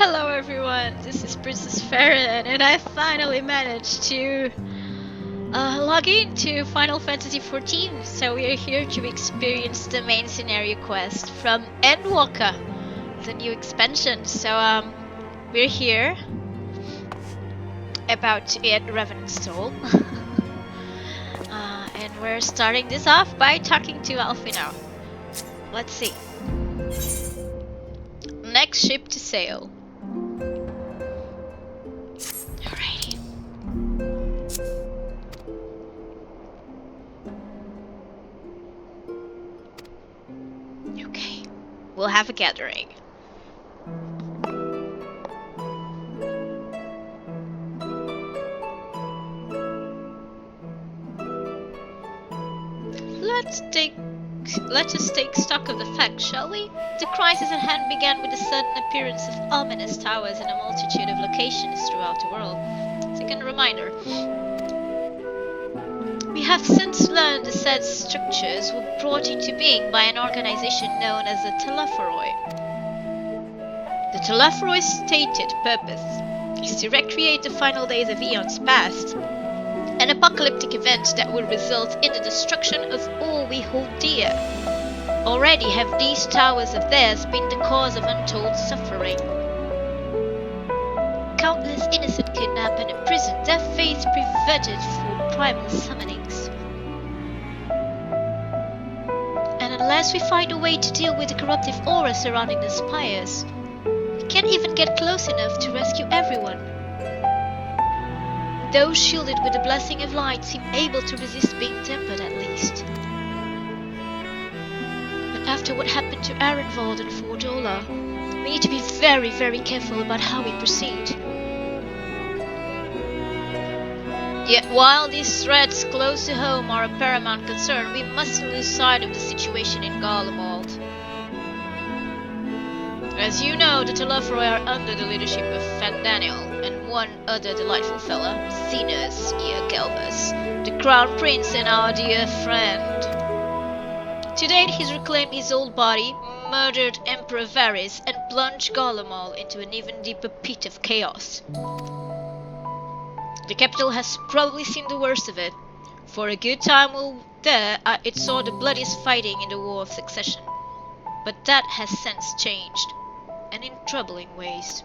Hello everyone, this is Princess Farron and I finally managed to log into Final Fantasy XIV. So we are here to experience the main scenario quest from Endwalker, the new expansion. So we're here about to get Revenant's Soul. And we're starting this off by talking to Alfino. Let's see. Next ship to sail. Alrighty. Okay. We'll have a gathering. Let us take stock of the facts, shall we? The crisis at hand began with the sudden appearance of ominous towers in a multitude of locations throughout the world. Second reminder. We have since learned the said structures were brought into being by an organization known as the Telephoroi. The Telephoroi's stated purpose is to recreate the final days of eons past, an apocalyptic event that will result in the destruction of all we hold dear. Already have these towers of theirs been the cause of untold suffering. Countless innocent kidnapped and imprisoned, their fates perverted for primal summonings. And unless we find a way to deal with the corruptive aura surrounding the spires, we can't even get close enough to rescue everyone. Those shielded with the blessing of light seem able to resist being tempered at least. But after what happened to Arenvald and Fordola, we need to be very, very careful about how we proceed. Yet while these threats close to home are a paramount concern, we mustn't lose sight of the situation in Garlemald. As you know, the Telephoroi are under the leadership of Fandaniel and one other delightful fella, Zenas Galvus, the Crown Prince and our dear friend. To date, he's reclaimed his old body, murdered Emperor Varys, and plunged Garlemald into an even deeper pit of chaos. The capital has probably seen the worst of it. For a good time there, it saw the bloodiest fighting in the War of Succession. But that has since changed, and in troubling ways.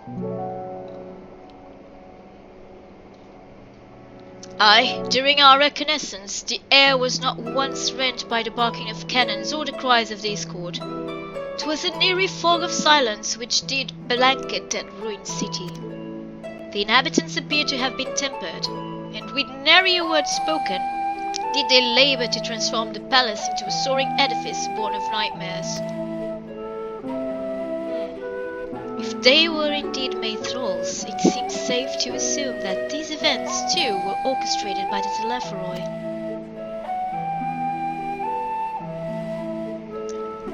During our reconnaissance, the air was not once rent by the barking of cannons or the cries of the escort. 'Twas an eerie fog of silence which did blanket that ruined city. The inhabitants appeared to have been tempered, and with nary a word spoken, did they labor to transform the palace into a soaring edifice born of nightmares. If they were indeed made thralls, it seems safe to assume that these events, too, were orchestrated by the Telephoroi.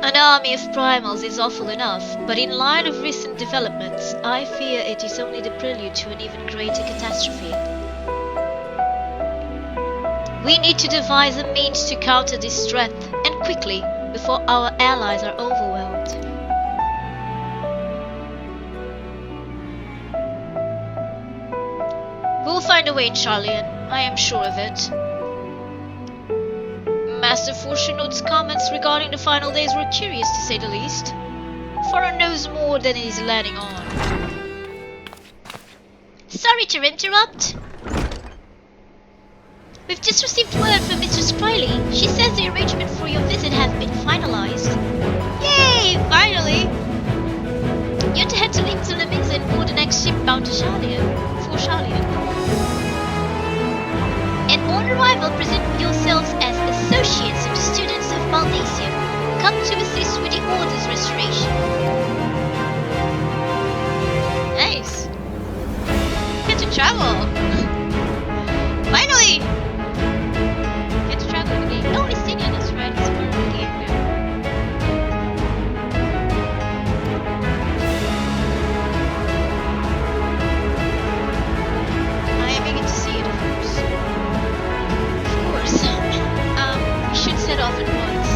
An army of primals is awful enough, but in light of recent developments, I fear it is only the prelude to an even greater catastrophe. We need to devise a means to counter this threat, and quickly, before our allies are overwhelmed. We'll find a way in Charlian, I am sure of it. Master Fortunate's comments regarding the final days were curious to say the least. Farron knows more than he's letting on. Sorry to interrupt. We've just received word from Mistress Priley. She says the arrangement for your visit have been finalized. Yay! Finally! You're to head to Links and and board the next ship bound to Charlian. And on arrival, present yourselves as associates of the students of Maldacia, come to assist with the Order's restoration. Nice. Get to travel. Finally. Get to travel again. Oh, it's Senior, that's right. It's part of the game now. I am eager to see it, of course. We should set off at once.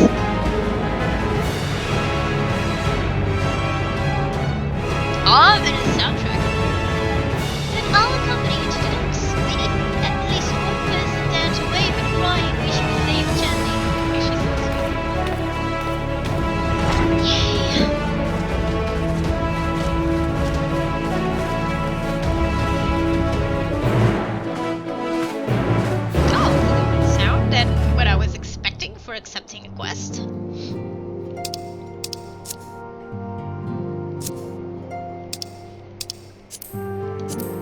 Ominous sound accepting a quest.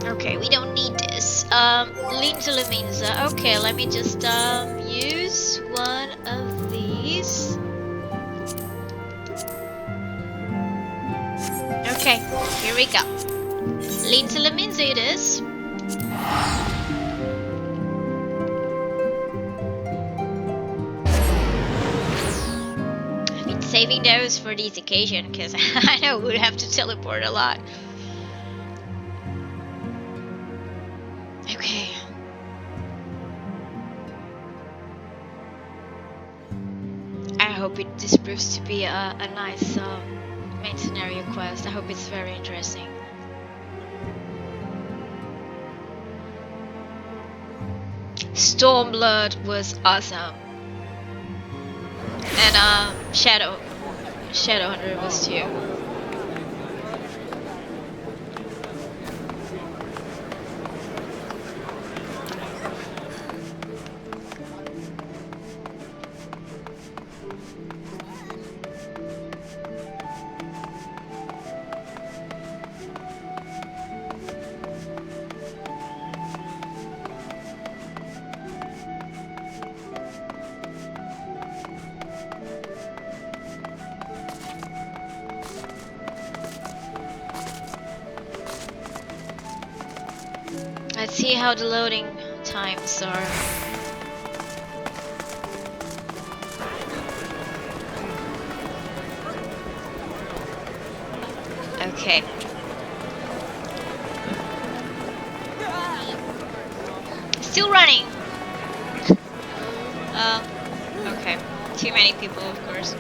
Okay, we don't need this. Linda Leminza. Okay, let me just use one of these. Okay, here we go. Linda Leminza it is. I've been saving those for this occasion because I know we'd have to teleport a lot. Okay. I hope this proves to be a nice main scenario quest. I hope it's very interesting. Stormblood was awesome. And Shadowhunter was too. Let's see how the loading times are. Okay. Still running. Okay. Too many people, of course.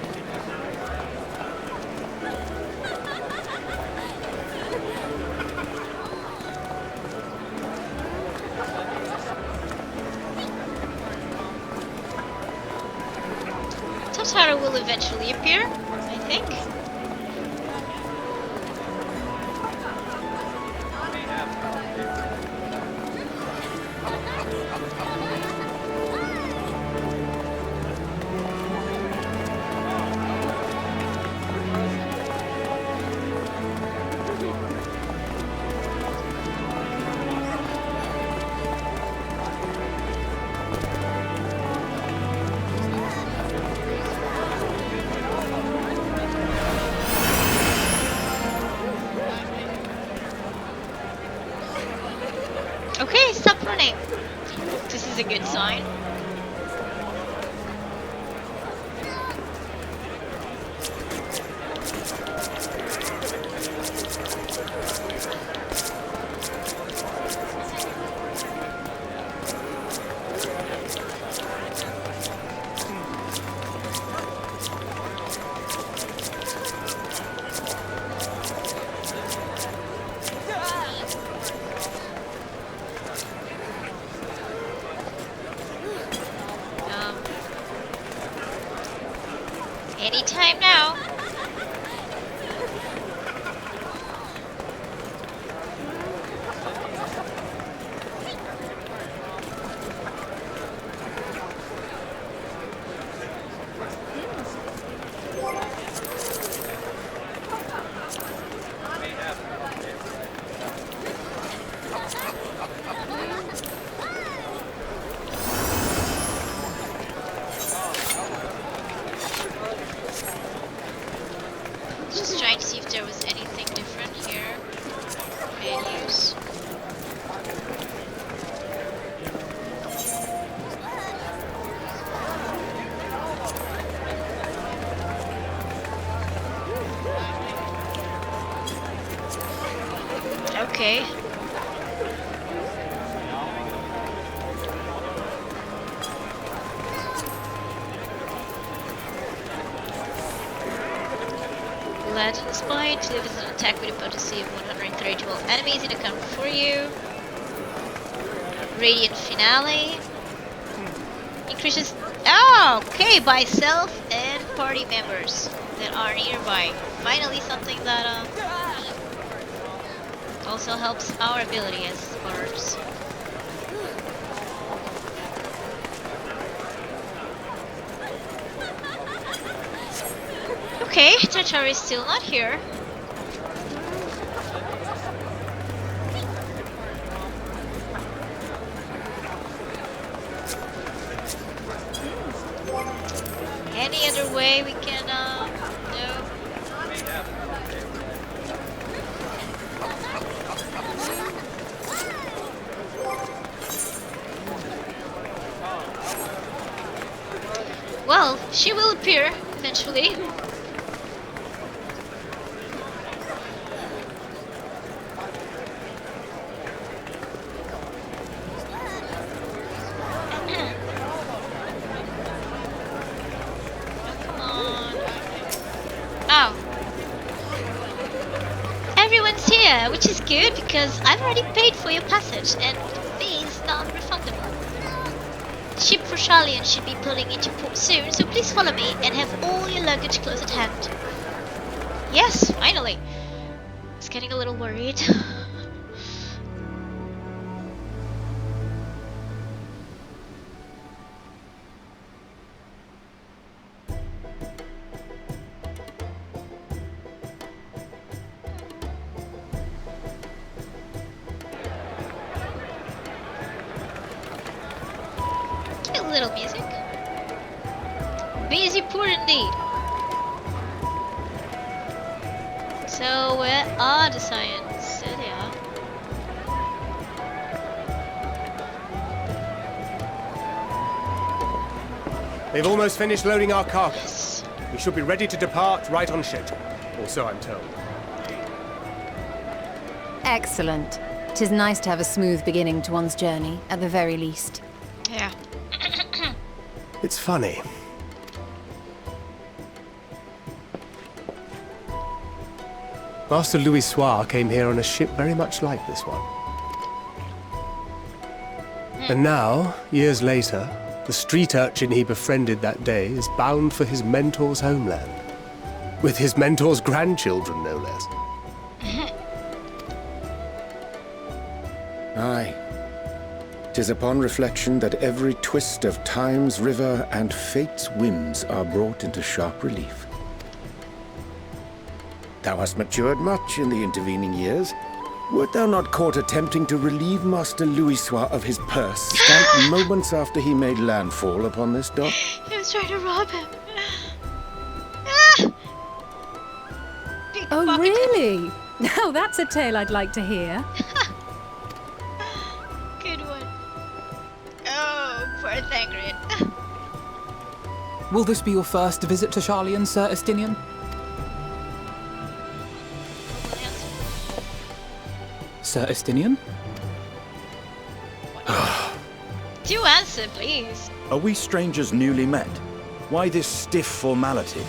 Totaro will eventually appear, I think. Okay, stop running. This is a good sign. Anytime now. Just trying to see if there was anything different here. Menus. Okay. Legend Spine delivers an attack with a potency of 130 to all enemies in a combat for you. Radiant Finale increases. Oh, okay, by self and party members that are nearby. Finally, something that also helps our ability as bards. Okay, Tatar is still not here. Any other way we can, no. Well, she will appear eventually. Everyone's here, which is good because I've already paid for your passage and the fee is non-refundable. The ship for Charlian should be pulling into port soon, so please follow me and have all your luggage close at hand. Yes, finally. I was getting a little worried. Little music. Busy poor indeed. So where are the Scions? There they are. They've almost finished loading our cargo. Yes. We should be ready to depart right on schedule. Or so I'm told. Excellent. 'Tis nice to have a smooth beginning to one's journey, at the very least. Yeah. It's funny. Master Louis Soir came here on a ship very much like this one. And now, years later, the street urchin he befriended that day is bound for his mentor's homeland. With his mentor's grandchildren, no less. Aye. 'Tis upon reflection that every twist of time's river and fate's whims are brought into sharp relief. Thou hast matured much in the intervening years. Wert thou not caught attempting to relieve Master Louis Soir of his purse, stamped moments after he made landfall upon this dock? He was trying to rob him. Oh, really? Now that's a tale I'd like to hear. Good one. Oh, poor Thangrid. Will this be your first visit to Charlian, Sir Estinian? Sir Estinian? Do answer, please. Are we strangers newly met? Why this stiff formality?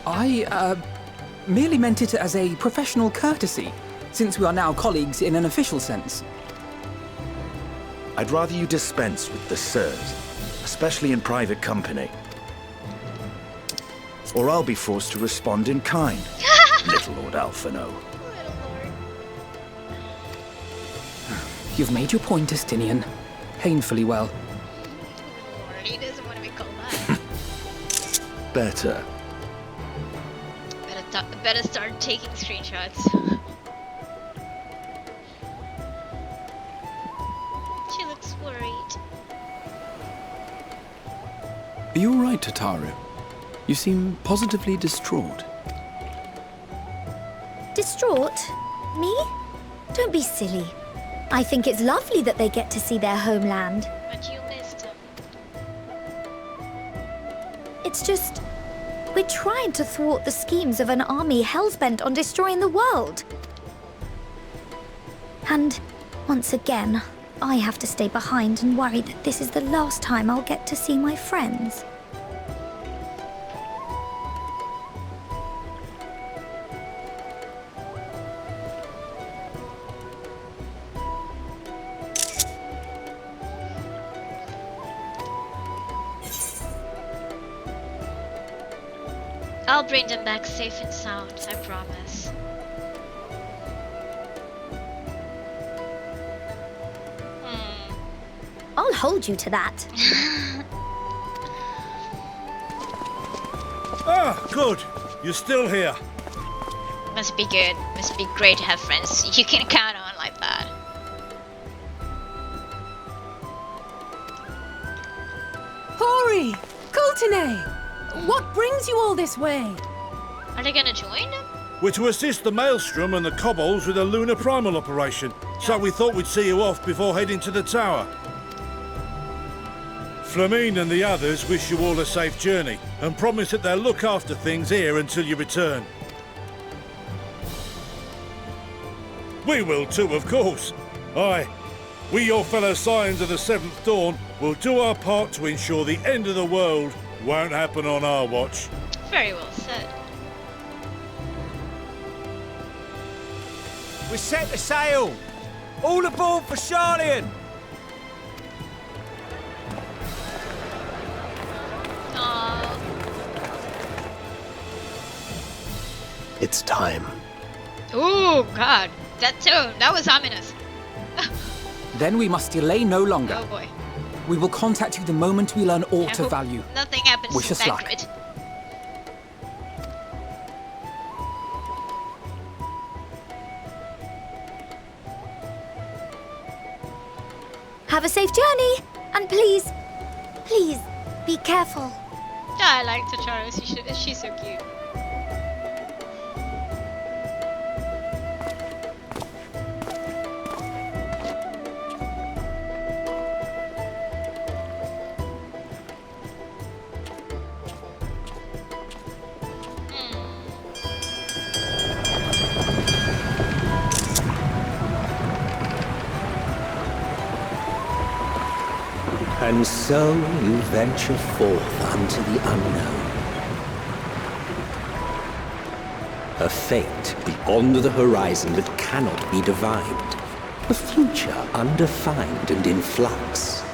I, merely meant it as a professional courtesy, since we are now colleagues in an official sense. I'd rather you dispense with the sirs, especially in private company. Or I'll be forced to respond in kind, little Lord Alphino. You've made your point, Estinian. Painfully well. He doesn't want to be called that. Better. Better start taking screenshots. She looks worried. Are you all right, Tataru? You seem positively distraught. Distraught? Me? Don't be silly. I think it's lovely that they get to see their homeland. But you missed him. It's just... we're trying to thwart the schemes of an army hellbent on destroying the world. And, once again, I have to stay behind and worry that this is the last time I'll get to see my friends. I'll bring them back safe and sound, I promise. I'll hold you to that. Ah, good. You're still here. Must be good. Must be great to have friends you can count on like that. Hori! Coulternay! What brings you all this way? Are they gonna join? We're to assist the Maelstrom and the Kobolds with a lunar primal operation, so we thought we'd see you off before heading to the tower. Flamine and the others wish you all a safe journey and promise that they'll look after things here until you return. We will too, of course. Aye, we your fellow Scions of the Seventh Dawn will do our part to ensure the end of the world won't happen on our watch. Very well said. We set the sail! All aboard for Charlian! It's time. Oh God, that tone, that was ominous. Then we must delay no longer. Oh boy. We will contact you the moment we learn aught of value. Nothing happens Wish to us luck. Bagrid. Have a safe journey, and please, please, be careful. Yeah, I like Tataros. She's so cute. And so you venture forth unto the unknown. A fate beyond the horizon that cannot be divined. A future undefined and in flux.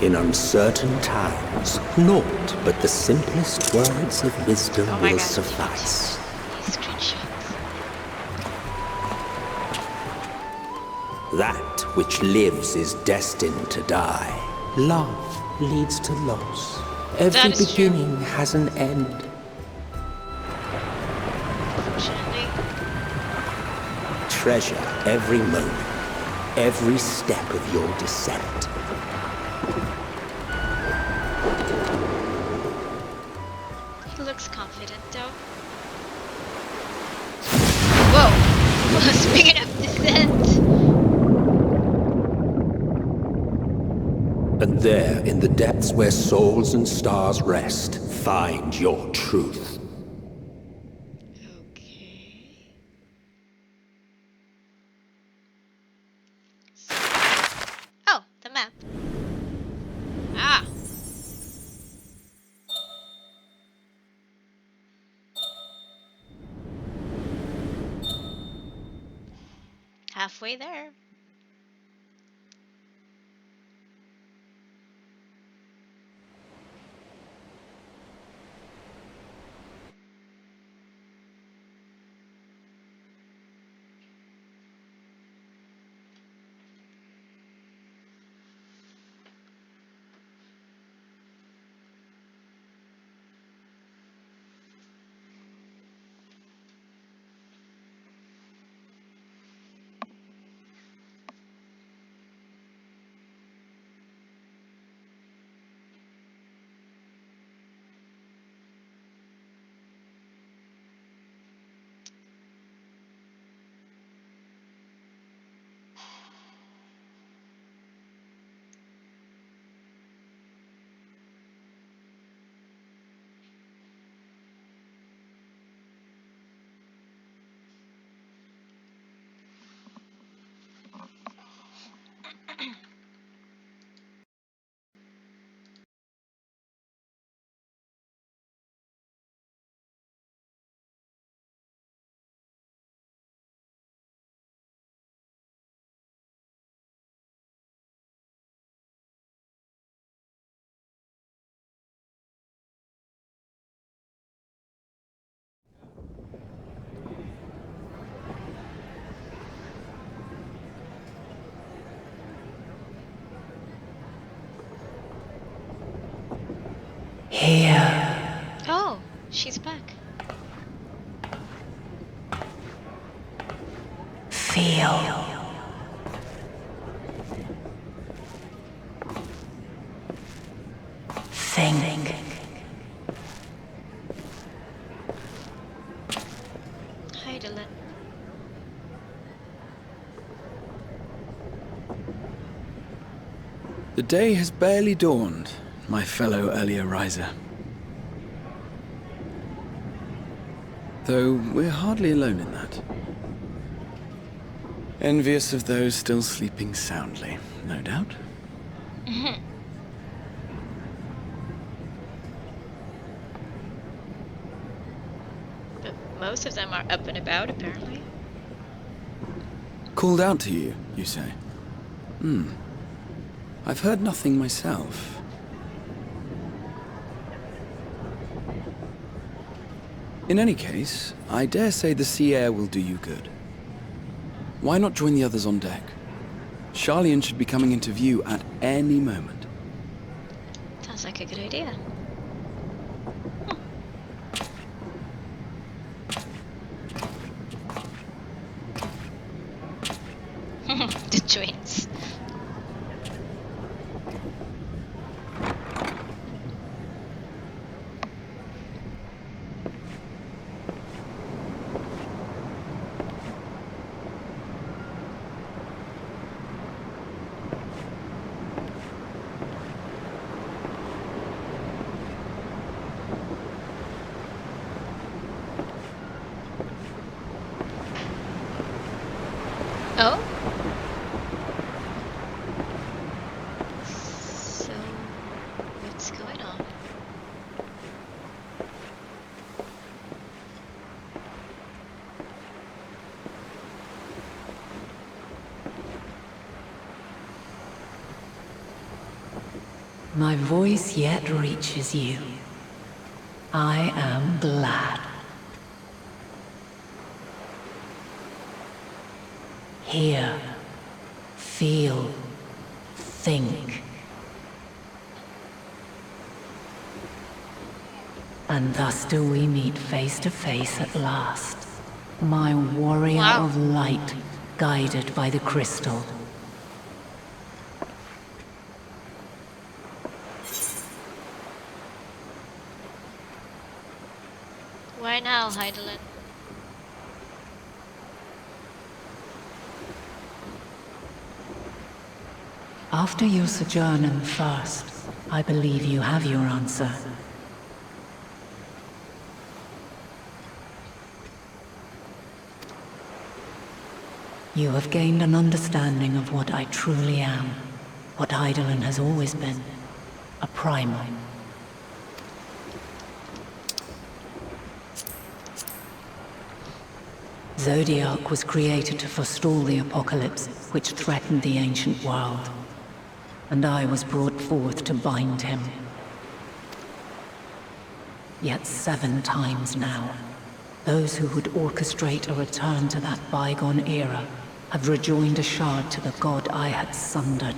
In uncertain times, naught but the simplest words of wisdom will suffice. That which lives is destined to die. Love leads to loss. Every beginning has an end. Treasure every moment, every step of your descent. He looks confident though. Whoa! Speaking of descent. And there, in the depths where souls and stars rest, find your truth. Okay. Oh, the map. Ah. Halfway there. Here She's back. Feel. Think. Heidelin. The day has barely dawned, my fellow earlier riser. Though we're hardly alone in that. Envious of those still sleeping soundly, no doubt. But most of them are up and about, apparently. Called out to you, you say? I've heard nothing myself. In any case, I dare say the sea air will do you good. Why not join the others on deck? Charlian should be coming into view at any moment. Sounds like a good idea. The twins. Oh? So, what's going on? My voice yet reaches you. I am glad. Hear, feel, think. And thus do we meet face to face at last. My warrior of light, guided by the crystal. Why now, Heidelin? After your sojourn in the First, I believe you have your answer. You have gained an understanding of what I truly am, what Heidelin has always been, a primal. Zodiac was created to forestall the apocalypse which threatened the ancient world, and I was brought forth to bind him. Yet 7 times now, those who would orchestrate a return to that bygone era have rejoined a shard to the god I had sundered.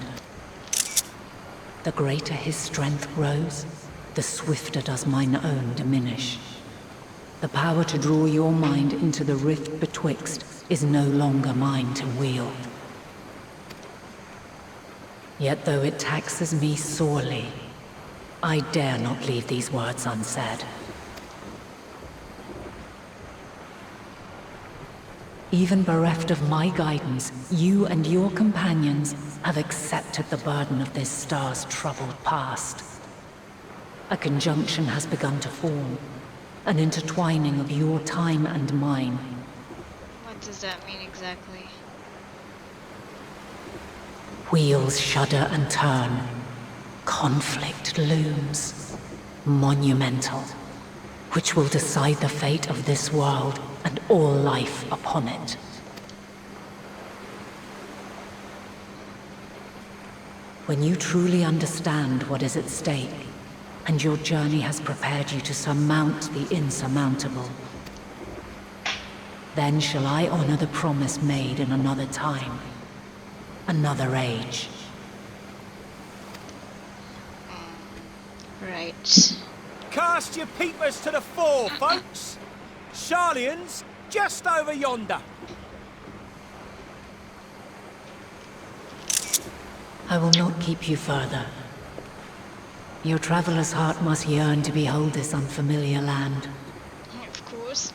The greater his strength grows, the swifter does mine own diminish. The power to draw your mind into the rift betwixt is no longer mine to wield. Yet though it taxes me sorely, I dare not leave these words unsaid. Even bereft of my guidance, you and your companions have accepted the burden of this star's troubled past. A conjunction has begun to form, an intertwining of your time and mine. What does that mean exactly? Wheels shudder and turn. Conflict looms. Monumental. Which will decide the fate of this world and all life upon it. When you truly understand what is at stake, and your journey has prepared you to surmount the insurmountable, then shall I honor the promise made in another time, another age. Right. Cast your peepers to the fore, folks. Sharlayan's just over yonder. I will not keep you further. Your traveler's heart must yearn to behold this unfamiliar land. Of course.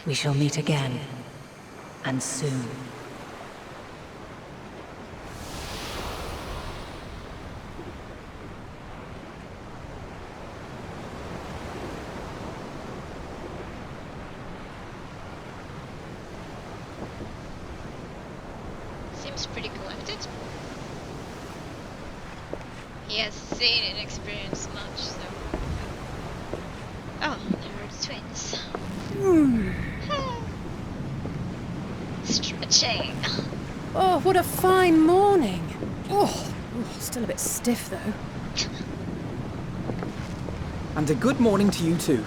We shall meet again, and soon. Seems pretty collected. He has seen and experienced much, so... Oh, there are the twins. Stretching. Oh, what a fine morning. Oh, still a bit stiff though. And a good morning to you too.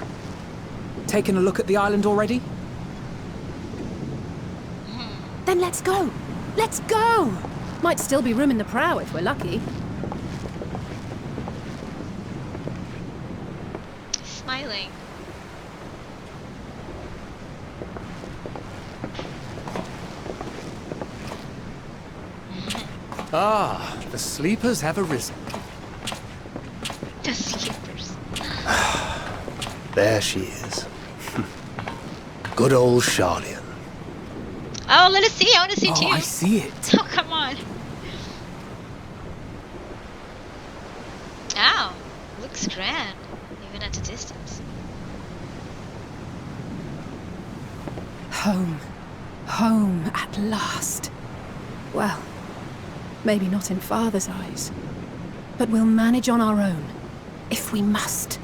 Taking a look at the island already? Then let's go. Let's go! Might still be room in the prow if we're lucky. Smiling. Ah, the sleepers have arisen. The sleepers. There she is. Good old Sharlayan. Oh, let us see. I want to see too. Oh, I see it. Oh, come on. Oh, looks grand, even at a distance. Home. Home at last. Well, maybe not in Father's eyes, but we'll manage on our own, if we must.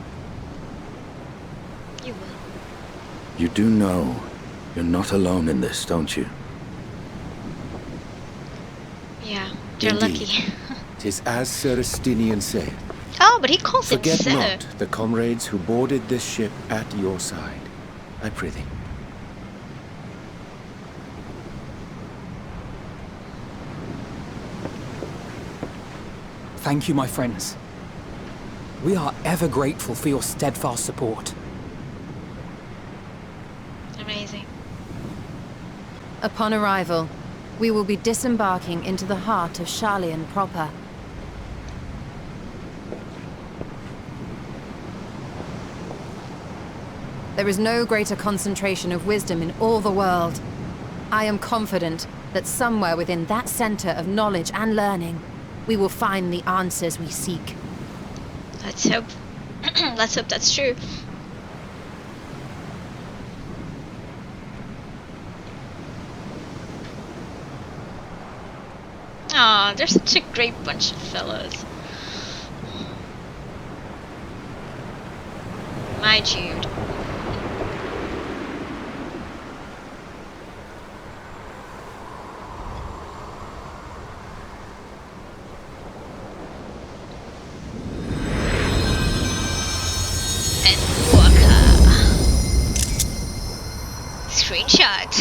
You will. You do know you're not alone in this, don't you? Yeah, you're Indeed. lucky. 'Tis as Sir Estinian said. Oh, but he calls him Forget Sir. not the comrades who boarded this ship at your side, I prithee. Thank you, my friends. We are ever grateful for your steadfast support. Amazing. Upon arrival, we will be disembarking into the heart of Sharlayan proper. There is no greater concentration of wisdom in all the world. I am confident that somewhere within that center of knowledge and learning, we will find the answers we seek. Let's hope. Let's hope that's true. Aw, they're such a great bunch of fellas. My Jude. Endwalker. Screenshot.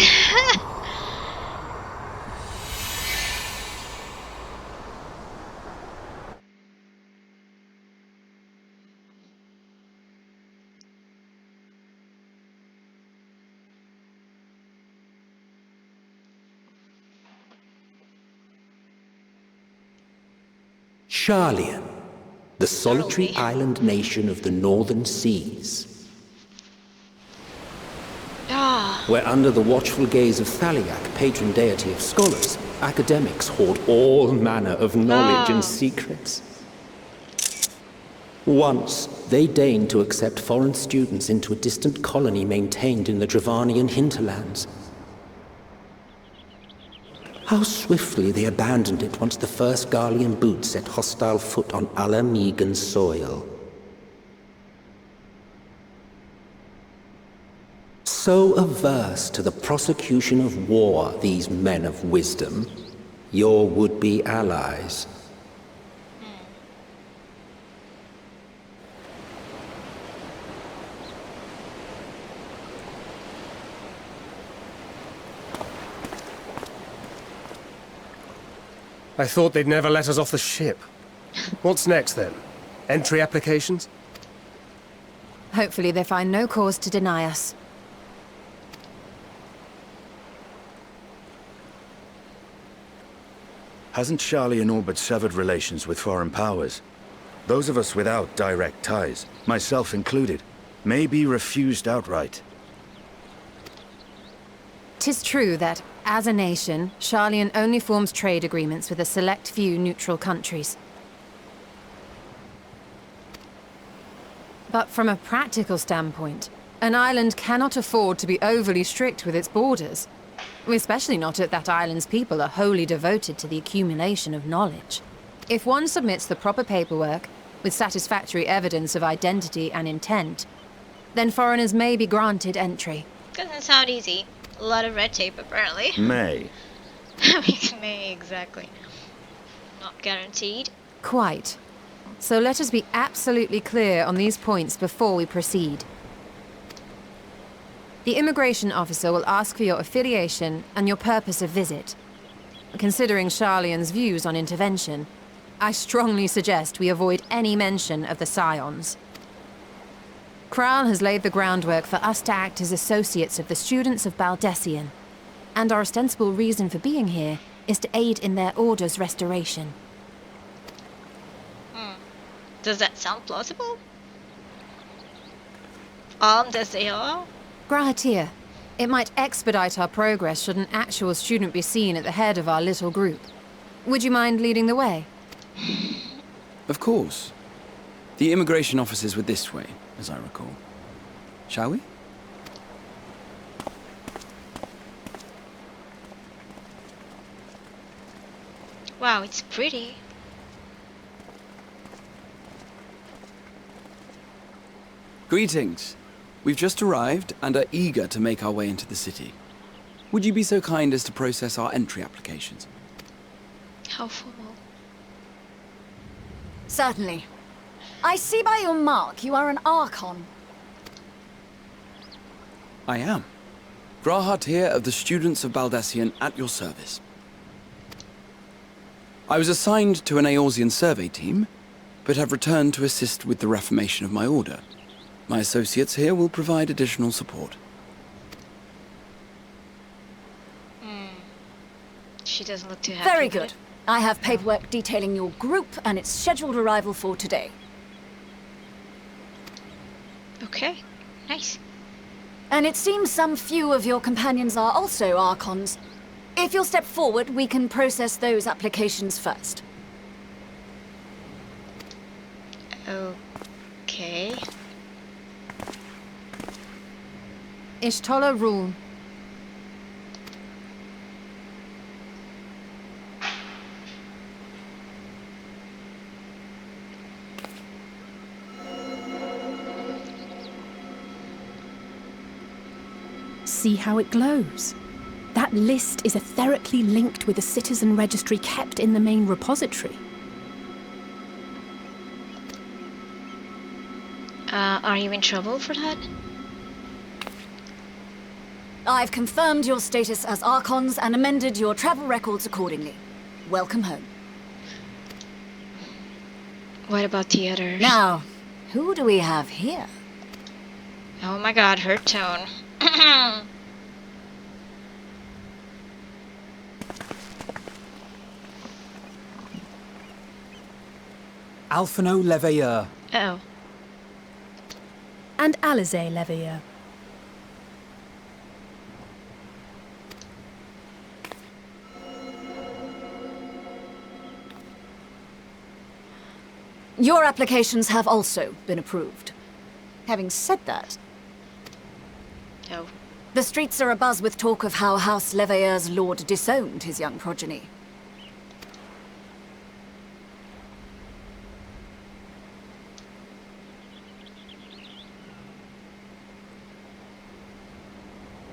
Sharlayan, the solitary island nation of the northern seas. Where under the watchful gaze of Thaliak, patron deity of scholars, academics hoard all manner of knowledge and secrets. Once, they deigned to accept foreign students into a distant colony maintained in the Dravanian hinterlands. How swiftly they abandoned it once the first Garlean boot set hostile foot on Alamegan soil. So averse to the prosecution of war, these men of wisdom, your would-be allies. I thought they'd never let us off the ship. What's next, then? Entry applications? Hopefully they find no cause to deny us. Hasn't Charlian all but severed relations with foreign powers? Those of us without direct ties, myself included, may be refused outright. 'Tis true that, as a nation, Charlian only forms trade agreements with a select few neutral countries. But from a practical standpoint, an island cannot afford to be overly strict with its borders. Especially not if that island's people are wholly devoted to the accumulation of knowledge. If one submits the proper paperwork, with satisfactory evidence of identity and intent, then foreigners may be granted entry. Doesn't sound easy. A lot of red tape, apparently. May. May, exactly. Not guaranteed. Quite. So let us be absolutely clear on these points before we proceed. The immigration officer will ask for your affiliation and your purpose of visit. Considering Charlian's views on intervention, I strongly suggest we avoid any mention of the Scions. Kral has laid the groundwork for us to act as associates of the students of Baldessian, and our ostensible reason for being here is to aid in their order's restoration. Does that sound plausible? Armed as they are? Grahatir, it might expedite our progress should an actual student be seen at the head of our little group. Would you mind leading the way? Of course. The immigration officers were this way, as I recall. Shall we? Wow, it's pretty. Greetings. We've just arrived and are eager to make our way into the city. Would you be so kind as to process our entry applications? How formal. Certainly. I see by your mark you are an Archon. I am. Grahatir of the Students of Baldessian at your service. I was assigned to an Eorzean survey team, but have returned to assist with the reformation of my order. My associates here will provide additional support. She doesn't look too happy. Very good. I have paperwork detailing your group and its scheduled arrival for today. Okay, nice. And it seems some few of your companions are also Archons. If you'll step forward, we can process those applications first. Okay. Ishtola rule. See how it glows? That list is etherically linked with the citizen registry kept in the main repository. Are you in trouble for that? I've confirmed your status as Archons and amended your travel records accordingly. Welcome home. What about the others? Now, who do we have here? Oh my god, her tone. Alphino Leveilleur. Oh. And Alize Leveilleur. Your applications have also been approved. Having said that... Oh. The streets are abuzz with talk of how House Leveilleur's lord disowned his young progeny.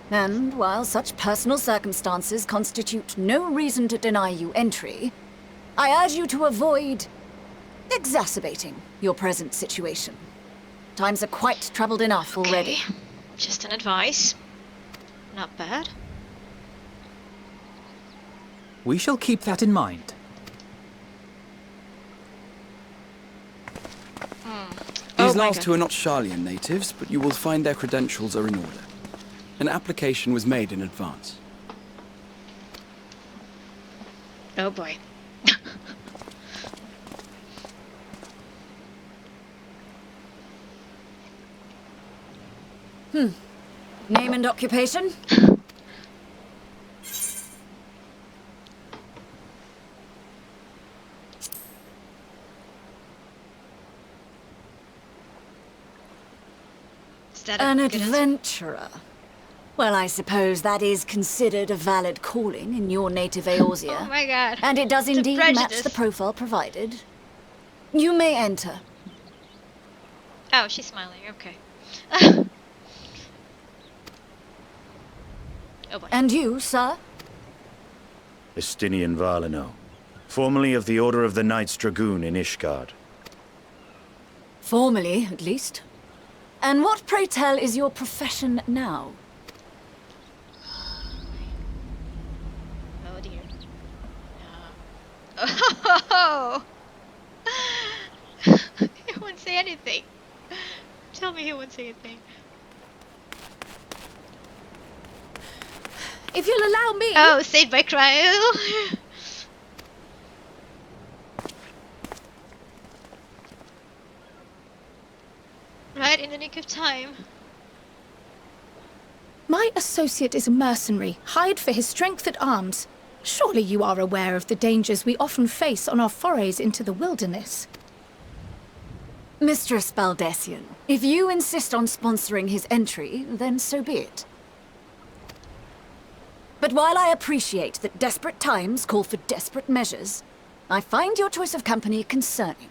And while such personal circumstances constitute no reason to deny you entry, I urge you to avoid exacerbating your present situation. Times are quite troubled enough already. Just an advice. Not bad. We shall keep that in mind. These last two are not Sharlayan natives, but you will find their credentials are in order. An application was made in advance. Oh boy. Name and occupation? An adventurer. Well, I suppose that is considered a valid calling in your native Eorzea. Oh my god. And it does The indeed match prejudice. the profile provided. You may enter. Oh, she's smiling. Okay. Oh boy. And you, sir? Estinian Valeno, formerly of the Order of the Knights Dragoon in Ishgard. Formally, at least. And what, pray tell, is your profession now? Oh dear. Oh! He won't say anything. Tell me he won't say anything. If you'll allow me... Oh, saved by cryo. Right in the nick of time. My associate is a mercenary, hired for his strength at arms. Surely you are aware of the dangers we often face on our forays into the wilderness. Mistress Baldessian, if you insist on sponsoring his entry, then so be it. But while I appreciate that desperate times call for desperate measures, I find your choice of company concerning.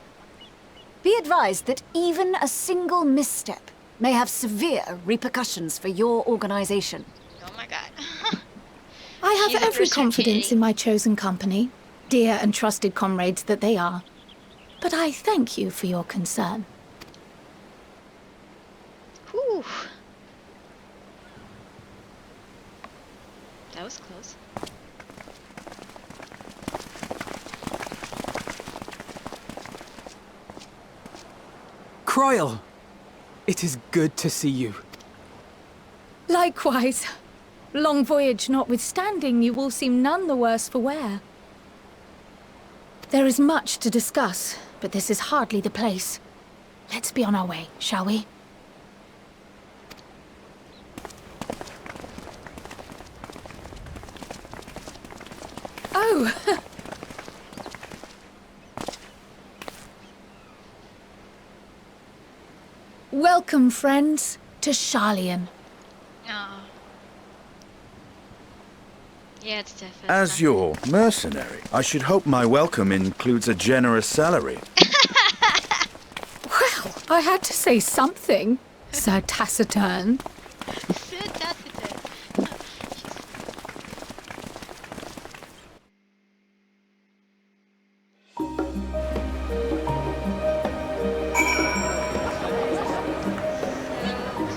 Be advised that even a single misstep may have severe repercussions for your organization. Oh my god. I have She's a every first confidence opportunity. in my chosen company, dear and trusted comrades that they are. But I thank you for your concern. Whew. That was close. Croyle! It is good to see you. Likewise. Long voyage notwithstanding, you all seem none the worse for wear. There is much to discuss, but this is hardly the place. Let's be on our way, shall we? Oh! Welcome, friends, to Sharlayan. Oh. Yeah, it's definitely. As your mercenary, I should hope my welcome includes a generous salary. Well, I had to say something, Sir Taciturn. So taciturn.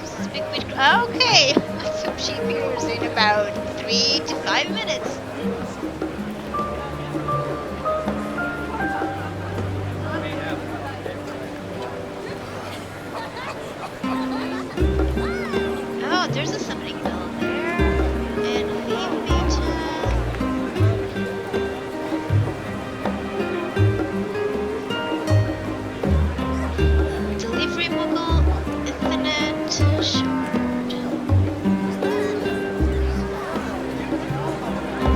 Speak with. Okay, so she appears in about 3 to 5 minutes. Oh, there's a summoning bell there. And a beta. Delivery mogul, infinite shard.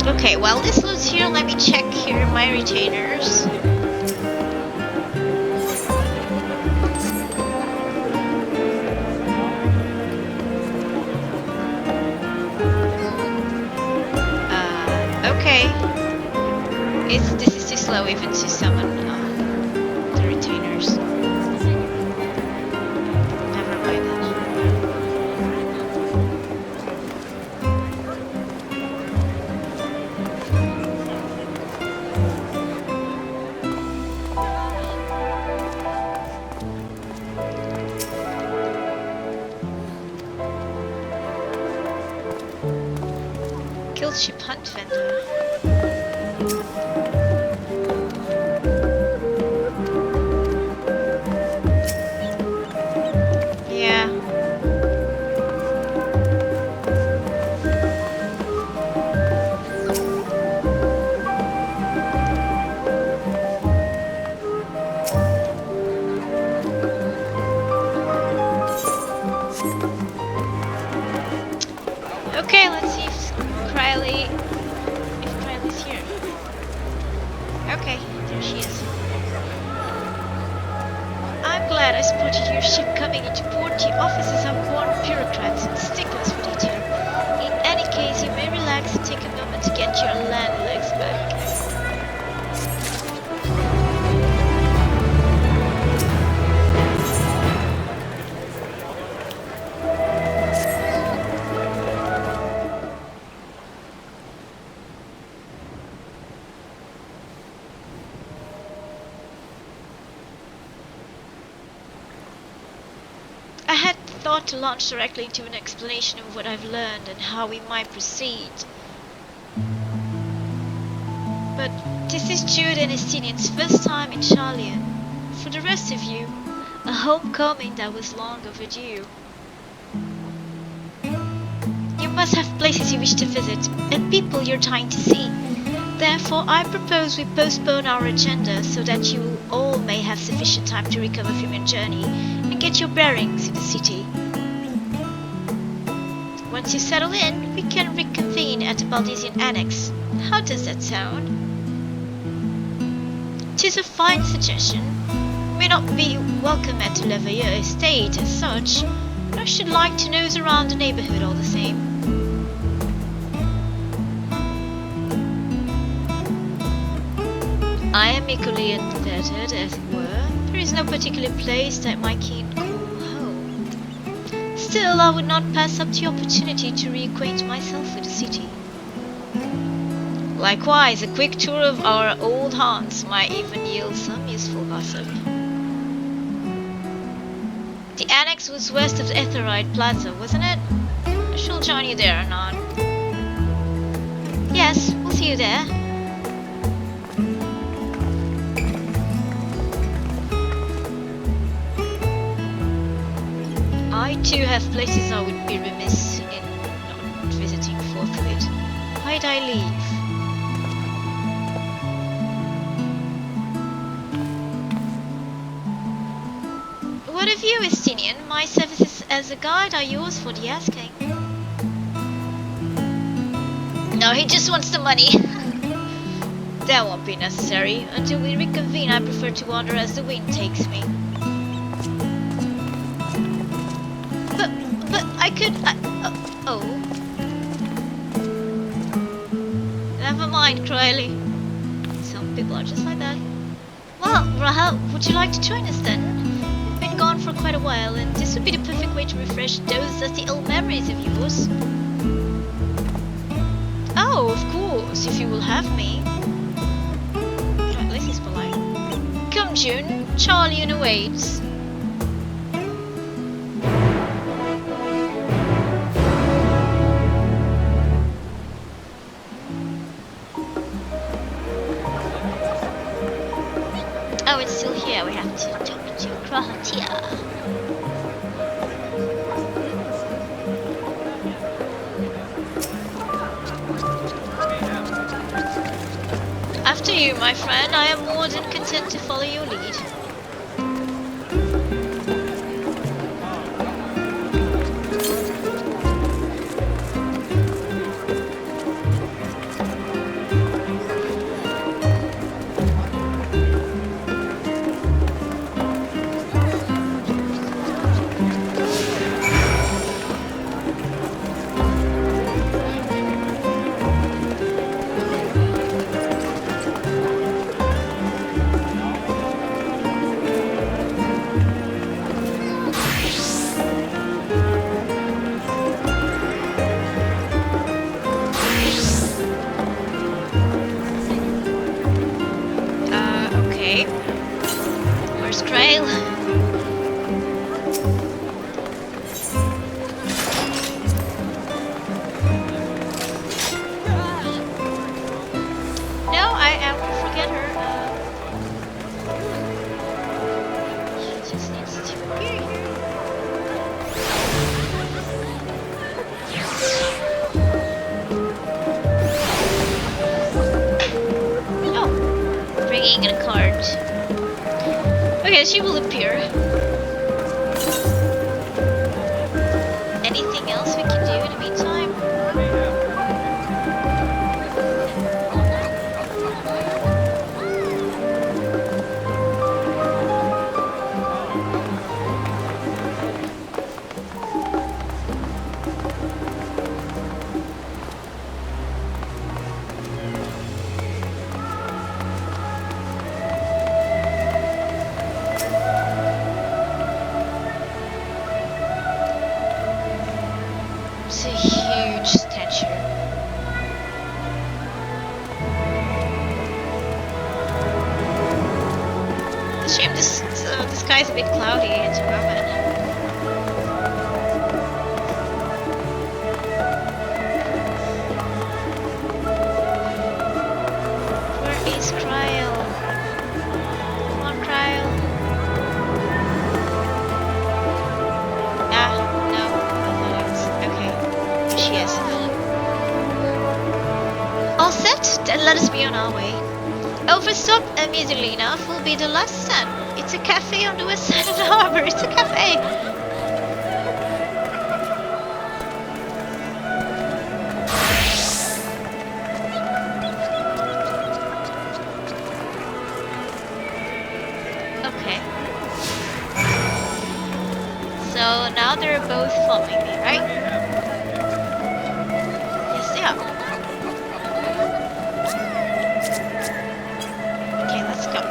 Okay, while this loads here, let me check here my retainers. Okay. This is too slow even to summon the retainers. Never mind then. Guild ship hunt vendor. Okay, let's see if Kryle's here. Okay, there she is. I'm glad I spotted your ship coming into port. Your officers are born bureaucrats and sticklers for detail. In any case, you may relax and take a moment to get your land legs back. I had thought to launch directly into an explanation of what I've learned and how we might proceed. But this is Jude and Estinian's first time in Sharlayan. For the rest of you, a homecoming that was long overdue. You must have places you wish to visit, and people you're trying to see. Therefore, I propose we postpone our agenda so that you all may have sufficient time to recover from your journey and get your bearings in the city. Once you settle in, we can reconvene at the Baldesian Annex. How does that sound? 'Tis a fine suggestion. May not be welcome at the Leveilleur estate as such, but I should like to nose around the neighborhood all the same. I am equally untethered, as it were. There is no particular place that my keen call home. Still, I would not pass up the opportunity to reacquaint myself with the city. Likewise, a quick tour of our old haunts might even yield some useful gossip. The annex was west of the Etherite Plaza, wasn't it? I shall join you there, anon. Yes, we'll see you there. I too have places I would be remiss in not visiting forthwith. Why'd I leave? What of you, Estinian? My services as a guide are yours for the asking. No, he just wants the money. That won't be necessary. Until we reconvene, I prefer to wander as the wind takes me. But I could... oh. Never mind, Crowley. Some people are just like that. Well, Rahel, would you like to join us then? We've been gone for quite a while, and this would be the perfect way to refresh those dusty old memories of yours. Oh, of course, if you will have me. At least he's polite. Come, June. Sharlayan awaits. Oh, it's still here. We have to talk to Krahatia. After you, my friend. I am more than content to follow your lead. Okay. Where's Krail? No, I will forget her. She just needs to appear here. Oh, bringing a card. Okay, she will appear. Anything else we can do in the meantime? huge statue. It's a shame the sky is a bit cloudy at the moment. Where is Cryle? Come on, Cryle. Ah, no. I thought it was... Okay. Here she is. All set? Then let us be on our way. Overstop immediately enough will be the last stop. It's a cafe on the west side of the harbor. It's a cafe. Okay. So now they're both following me, right? Yes, they are. Okay, let's go.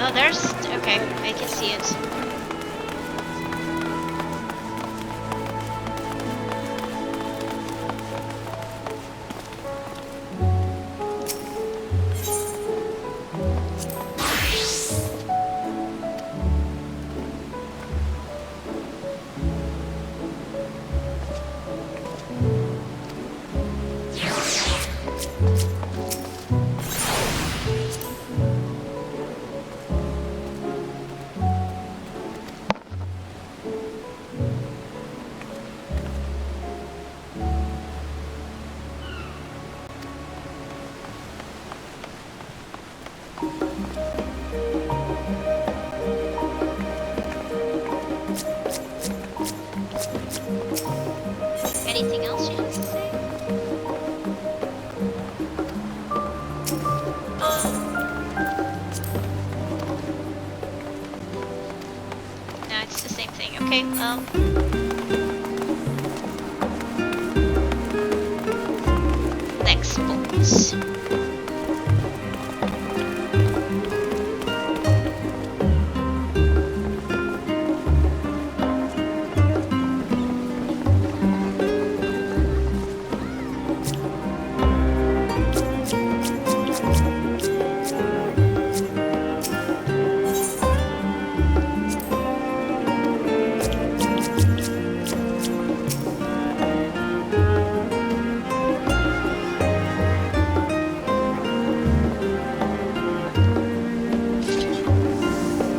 Oh, there's... Okay, I can see it. Anything else you have to say? No, it's the same thing. Okay, next spot.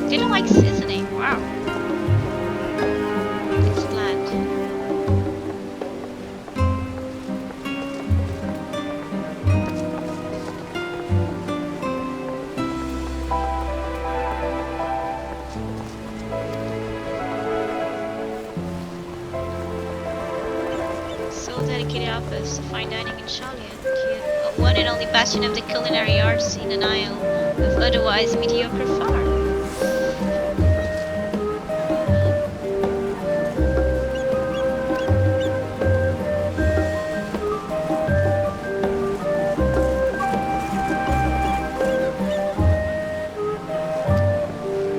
They don't like seasoning. Wow. It's bland. So dedicated outpost to fine dining in Shalian. One and only bastion of the culinary arts in an isle of otherwise mediocre farm.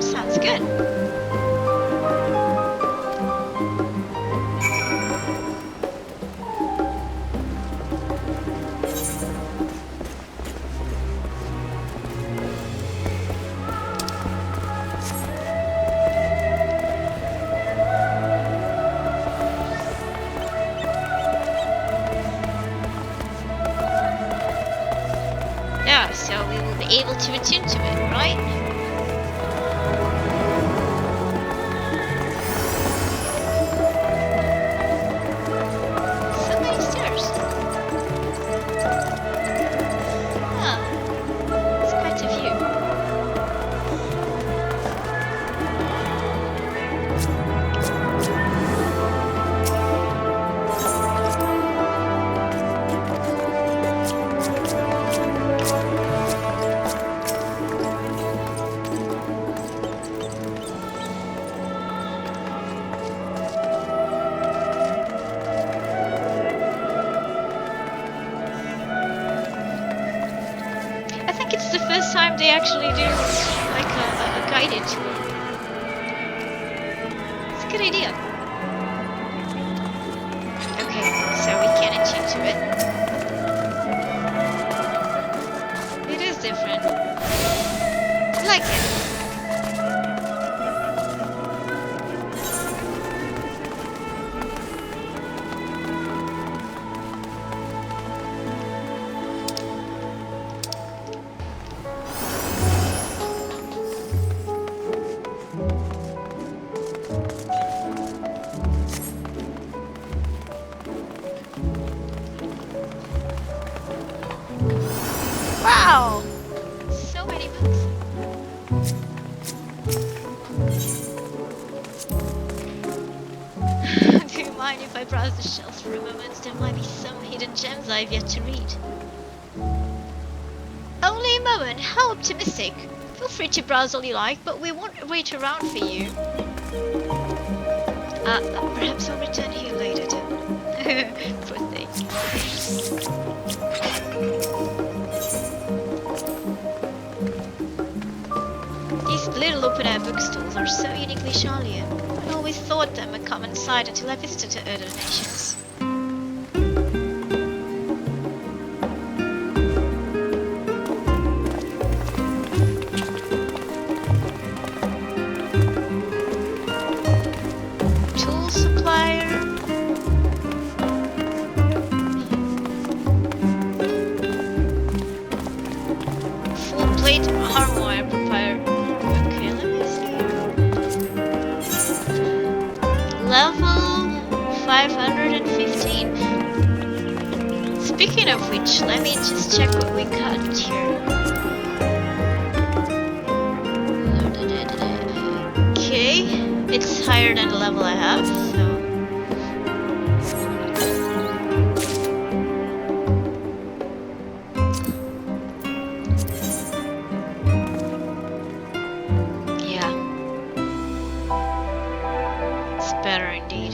Sounds good. Yeah, so we will be able to attune to it, right? So many stairs. Ah, it's quite a view. I think it's the first time they actually do like a guided tour. It's a good idea. Okay. to it. It is different. I like it. Wow! So many books. Do you mind if I browse the shelves for a moment? There might be some hidden gems I've yet to read. Only a moment, how optimistic. Feel free to browse all you like, but we won't wait around for you. Perhaps I'll return here later then. Poor thing. These little open-air bookstores are so uniquely Charlian. I always thought them a common sight until I visited other nations. Tool supplier. Full plate armor proprietor. Okay, let me see. Level 515. Speaking of which, let me just check what we got here. Okay, it's higher than the level I have, so. Yeah. It's better indeed.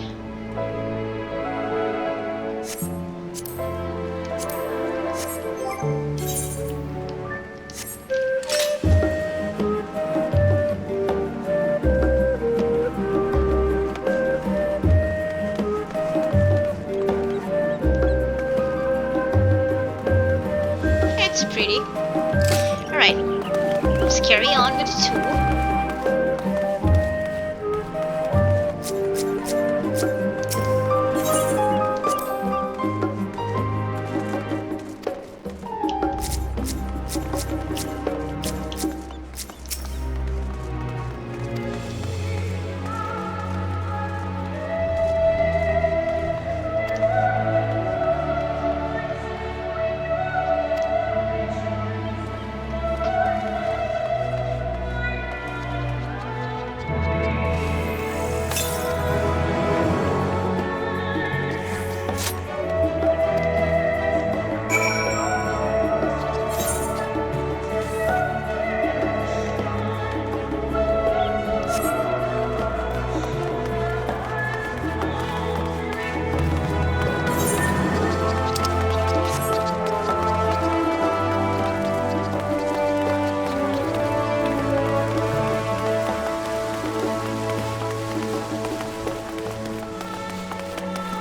It's pretty. Alright, let's carry on with the tool.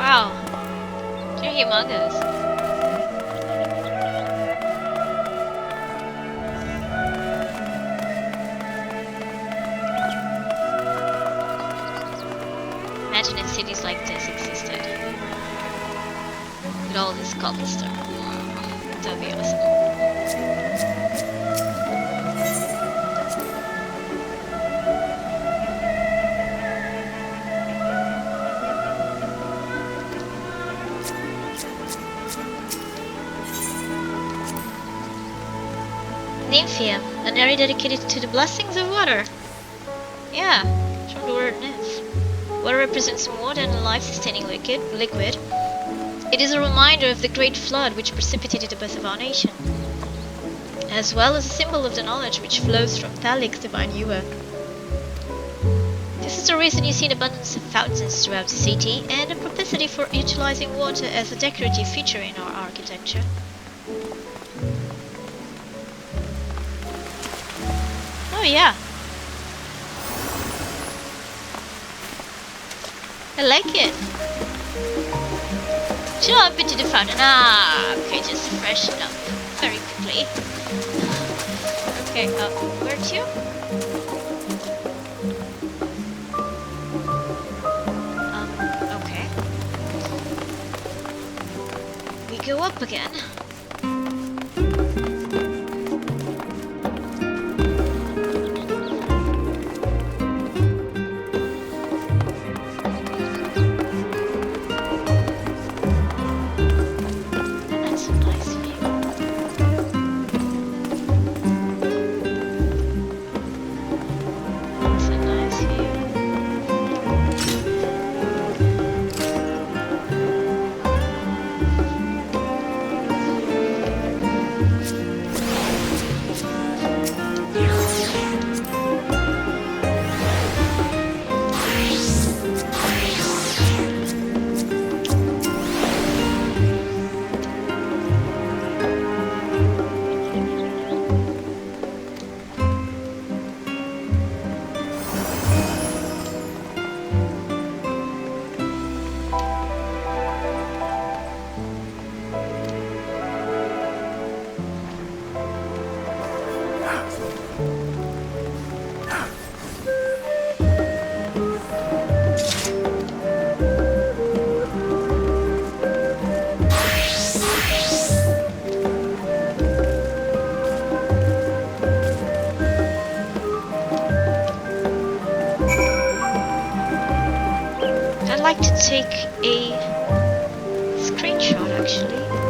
Wow, they're humongous. Imagine if cities like this existed. With all this cobblestone. That'd be awesome. Nymphium, an area dedicated to the blessings of water. Yeah, from the word nymph. Water represents more than a life-sustaining liquid. It is a reminder of the great flood which precipitated the birth of our nation, as well as a symbol of the knowledge which flows from Thalic's divine ewer. This is the reason you see an abundance of fountains throughout the city, and a propensity for utilizing water as a decorative feature in our architecture. Oh yeah. I like it. Jump into the fountain. Ah, okay, just freshen up very quickly. Okay, where to? Okay. We go up again. That's a nice view. That's a nice view. I'd like to take a screenshot actually.